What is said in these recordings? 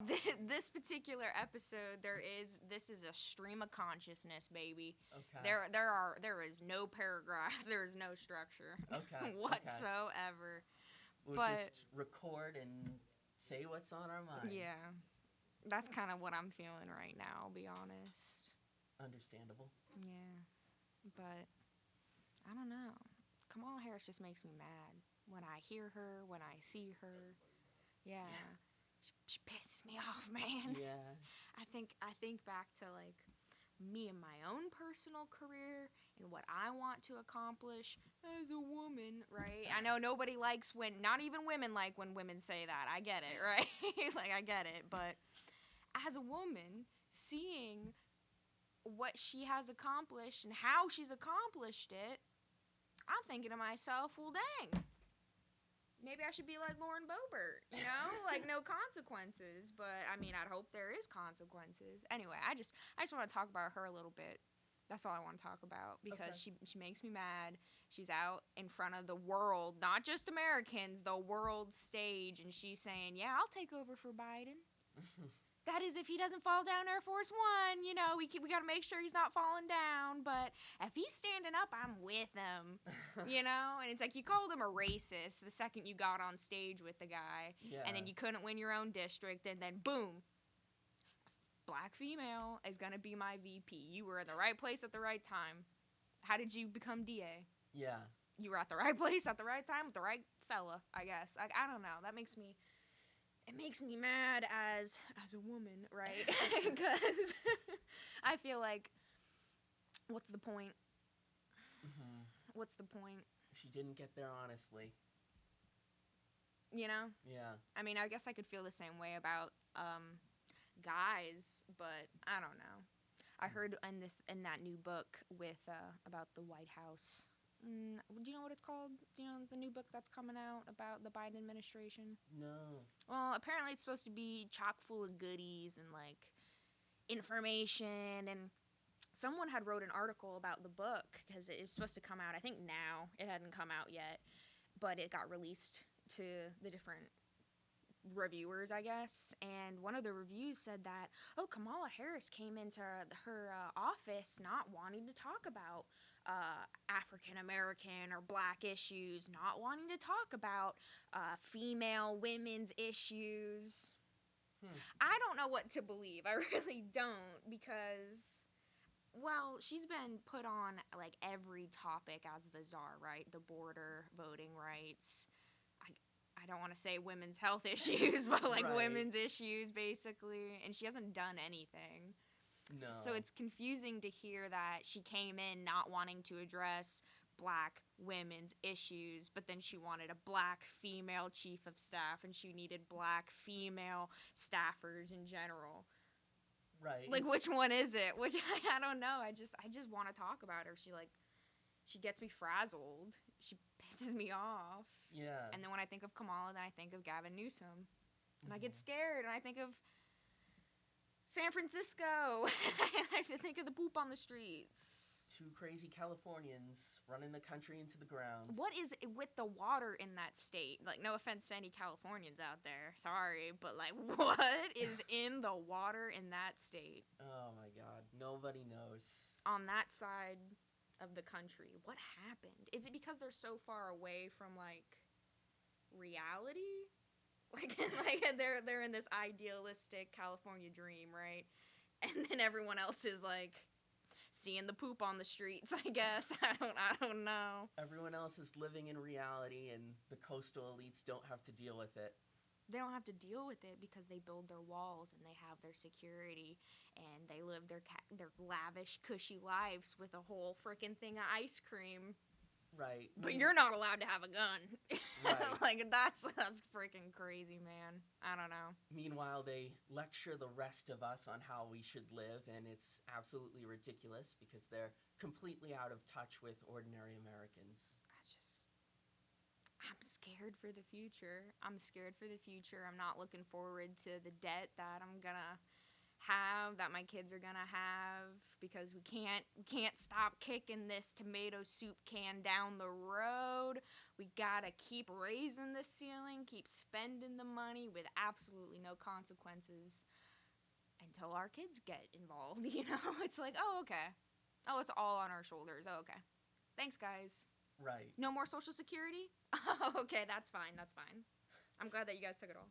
This particular episode, this is a stream of consciousness, baby. Okay. There is no paragraphs, there is no structure Okay. whatsoever. We'll But just record and say what's on our mind. yeah, that's kind of what I'm feeling right now. I'll be honest. Understandable. Yeah, but I don't know. Kamala Harris just makes me mad when I hear her, when I see her. Yeah. She pisses me off, man. Yeah. I think back to like me and my own personal career and what I want to accomplish as a woman, right? I know nobody likes when, not even women like when women say that. I get it, right? Like, I get it. But as a woman, seeing what she has accomplished and how she's accomplished it, I'm thinking to myself, well, dang. Maybe I should be like Lauren Boebert, you know? Like, no consequences. But, I mean, I'd hope there is consequences. Anyway, I just want to talk about her a little bit. That's all I want to talk about. Because she makes me mad. She's out in front of the world, not just Americans, the world stage. And she's saying, yeah, I'll take over for Biden. That is if he doesn't fall down Air Force One. You know, we got to make sure he's not falling down. But if he's standing up, I'm with him. You know? And it's like you called him a racist the second you got on stage with the guy. Yeah. And then you couldn't win your own district. And then, boom. Black female is going to be my VP. You were in the right place at the right time. How did you become DA? Yeah. You were at the right place at the right time with the right fella, I guess. I don't know. That makes me... It makes me mad as a woman, right? Because I feel like, what's the point? Mm-hmm. What's the point? She didn't get there honestly. You know? Yeah. I mean, I guess I could feel the same way about guys, but I don't know. I heard in that new book with about the White House. Do you know what it's called? Do you know the new book that's coming out about the Biden administration? No. Well, apparently it's supposed to be chock full of goodies and, like, information. And someone had wrote an article about the book because it was supposed to come out, I think now. It hadn't come out yet. But it got released to the different reviewers, I guess. And one of the reviews said that, Kamala Harris came into her office not wanting to talk about African American or black issues, not wanting to talk about female women's issues. I don't know what to believe. I really don't, because, well, she's been put on like every topic as the czar, right? The border, voting rights. I don't want to say women's health issues, but like women's issues basically, and she hasn't done anything. No. So it's confusing to hear that she came in not wanting to address black women's issues, but then she wanted a black female chief of staff, and she needed black female staffers in general. Right. Like, which one is it? Which I don't know. I just want to talk about her. She gets me frazzled. She pisses me off. Yeah. And then when I think of Kamala, then I think of Gavin Newsom. And I get scared, and I think of San Francisco. I think of the poop on the streets. Two crazy Californians running the country into the ground. What is it with the water in that state? Like, no offense to any Californians out there. Sorry, but, like, what is in the water in that state? Oh, my God. Nobody knows. On that side of the country, what happened? Is it because they're so far away from, like, reality? Like they're in this idealistic California dream, right? And then everyone else is like seeing the poop on the streets, I guess. I don't know. Everyone else is living in reality, and the coastal elites don't have to deal with it. They don't have to deal with it because they build their walls and they have their security and they live their lavish, cushy lives with a whole freaking thing of ice cream. Right. But you're not allowed to have a gun. Right. Like, that's freaking crazy, man. I don't know. Meanwhile, they lecture the rest of us on how we should live, and it's absolutely ridiculous because they're completely out of touch with ordinary Americans. I'm scared for the future. I'm not looking forward to the debt that I'm gonna have, that my kids are gonna have, because we can't stop kicking this tomato soup can down the road. We gotta keep raising the ceiling, keep spending the money with absolutely no consequences until our kids get involved. It's like, oh, okay, oh, it's all on our shoulders. Oh, okay, thanks, guys. Right. No more Social Security. Oh, okay, that's fine. I'm glad that you guys took it all.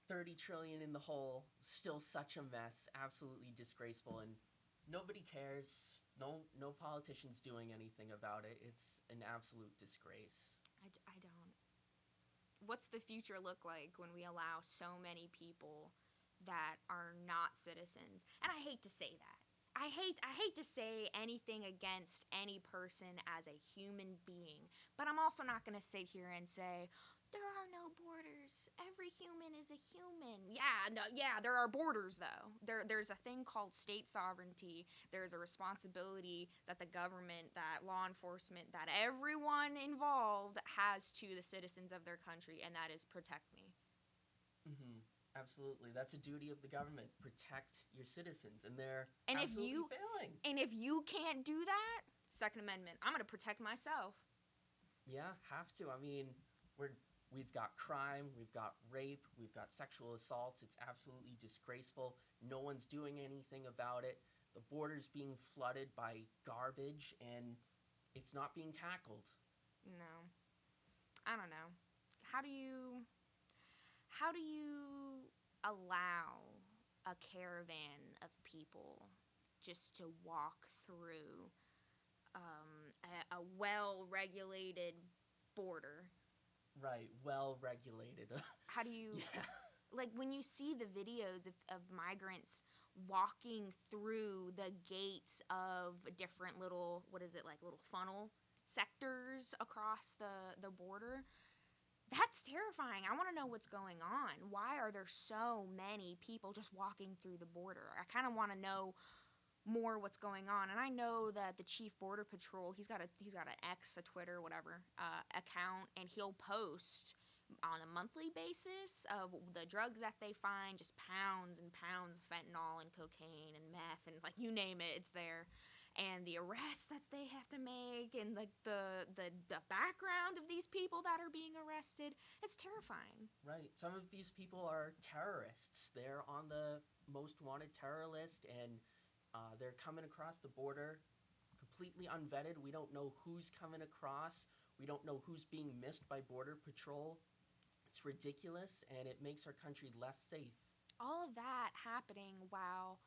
30 trillion in the hole, still such a mess, absolutely disgraceful, and nobody cares. No politicians doing anything about it. It's an absolute disgrace. I don't. What's the future look like when we allow so many people that are not citizens? And I hate to say that. I hate to say anything against any person as a human being, but I'm also not going to sit here and say there are no borders. Every human is a human. Yeah, there are borders though. There's a thing called state sovereignty. There's a responsibility that the government, that law enforcement, that everyone involved has to the citizens of their country, and that is protect me. Absolutely. That's a duty of the government. Protect your citizens, and they're And absolutely failing. And if you can't do that, Second Amendment, I'm going to protect myself. Yeah, have to. I mean, we've got crime, we've got rape, we've got sexual assaults. It's absolutely disgraceful. No one's doing anything about it. The border's being flooded by garbage, and it's not being tackled. No. I don't know. How do you allow a caravan of people just to walk through a well-regulated border? Right, well-regulated. How do you... Yeah. Like, when you see the videos of migrants walking through the gates of different little, little funnel sectors across the border, that's terrifying. I want to know what's going on. Why are there so many people just walking through the border? I kind of want to know more what's going on. And I know that the Chief Border Patrol, he's got an X, a Twitter, whatever, account, and he'll post on a monthly basis of the drugs that they find, just pounds and pounds of fentanyl and cocaine and meth and, like, you name it, it's there. And the arrests that they have to make, and the background of these people that are being arrested, it's terrifying. Right. Some of these people are terrorists. They're on the most wanted terror list, and they're coming across the border completely unvetted. We don't know who's coming across. We don't know who's being missed by Border Patrol. It's ridiculous, and it makes our country less safe. All of that happening while,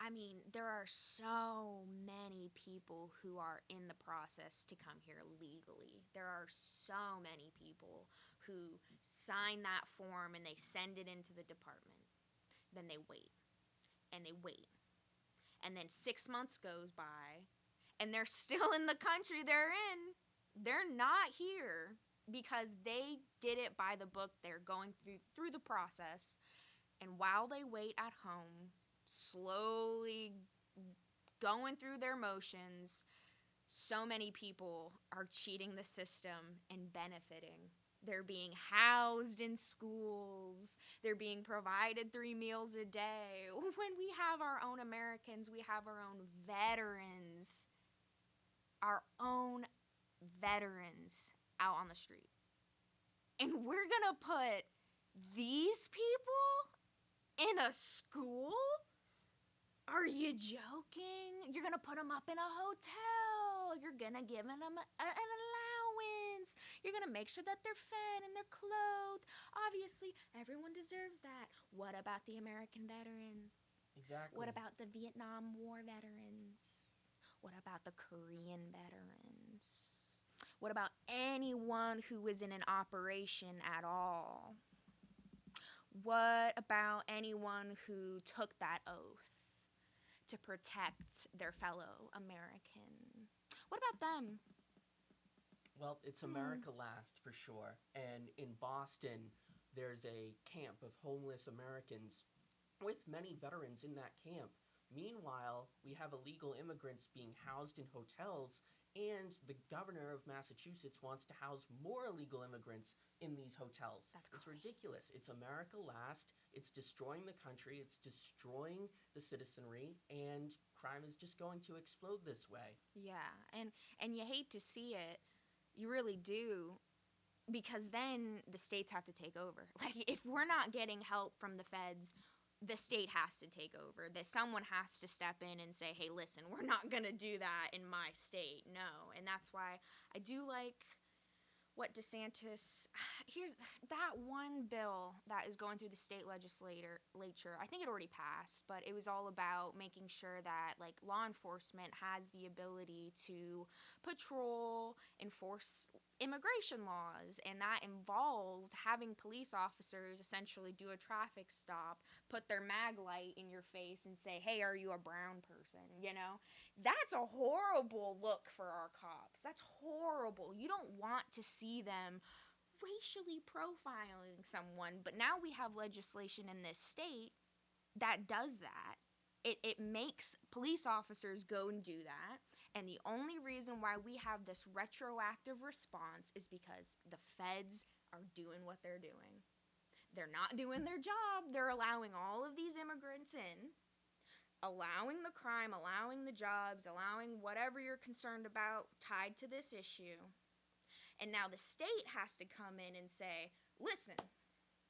I mean, there are so many people who are in the process to come here legally. There are so many people who sign that form and they send it into the department. Then they wait, and they wait. And then 6 months goes by, and they're still in the country they're in. They're not here because they did it by the book. They're going through the process. And while they wait at home, slowly going through their motions, so many people are cheating the system and benefiting. They're being housed in schools. They're being provided 3 meals a day. When we have our own Americans, we have our own veterans. Our own veterans out on the street. And we're gonna put these people in a school? Are you joking? You're gonna put them up in a hotel. You're gonna give them an allowance. You're gonna make sure that they're fed and they're clothed. Obviously, everyone deserves that. What about the American veterans? Exactly. What about the Vietnam War veterans? What about the Korean veterans? What about anyone who was in an operation at all? What about anyone who took that oath to protect their fellow American? What about them? Well, it's America last, for sure. And in Boston, there's a camp of homeless Americans with many veterans in that camp. Meanwhile, we have illegal immigrants being housed in hotels, And the governor of Massachusetts wants to house more illegal immigrants in these hotels. That's It's crazy. ridiculous. It's America last. It's destroying the country. It's destroying the citizenry. And crime is just going to explode this way. Yeah, and you hate to see it. You really do, because then the states have to take over. Like, if we're not getting help from the feds, the state has to take over. That someone has to step in and say, "Hey, listen, we're not going to do that in my state." No. And that's why I do like what DeSantis, here's that one bill that is going through the state legislature. I think it already passed, but it was all about making sure that like law enforcement has the ability to patrol, enforce immigration laws, and that involved having police officers essentially do a traffic stop, put their mag light in your face and say, "Hey, are you a brown person?" You know? That's a horrible look for our cops. That's horrible. You don't want to see them racially profiling someone, but now we have legislation in this state that does that. It makes police officers go and do that, and the only reason why we have this retroactive response is because the feds are doing what they're doing. They're not doing their job. They're allowing all of these immigrants in, allowing the crime, allowing the jobs, allowing whatever you're concerned about tied to this issue. And now the state has to come in and say, "Listen,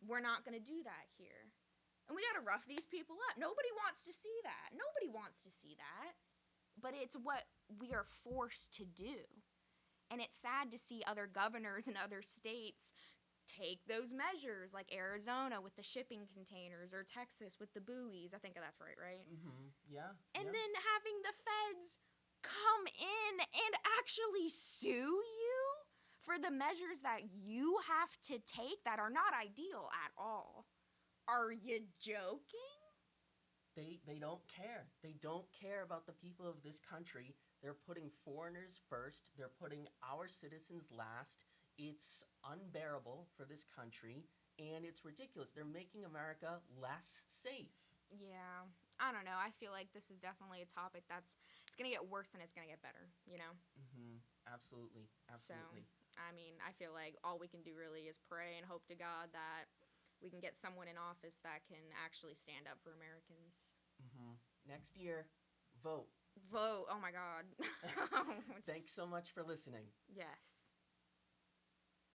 we're not going to do that here. And we got to rough these people up." Nobody wants to see that. Nobody wants to see that. But it's what we are forced to do. And it's sad to see other governors in other states take those measures, like Arizona with the shipping containers or Texas with the buoys. I think that's right? Yeah. And yeah. then having the feds come in and actually sue you for the measures that you have to take that are not ideal at all. Are you joking? They don't care. They don't care about the people of this country. They're putting foreigners first. They're putting our citizens last. It's unbearable for this country, and it's ridiculous. They're making America less safe. Yeah, I don't know. I feel like this is definitely a topic it's going to get worse and it's going to get better, you know? Absolutely. Absolutely. So, I mean, I feel like all we can do really is pray and hope to God that we can get someone in office that can actually stand up for Americans. Next year, vote. Vote. Oh my God. Thanks so much for listening. Yes.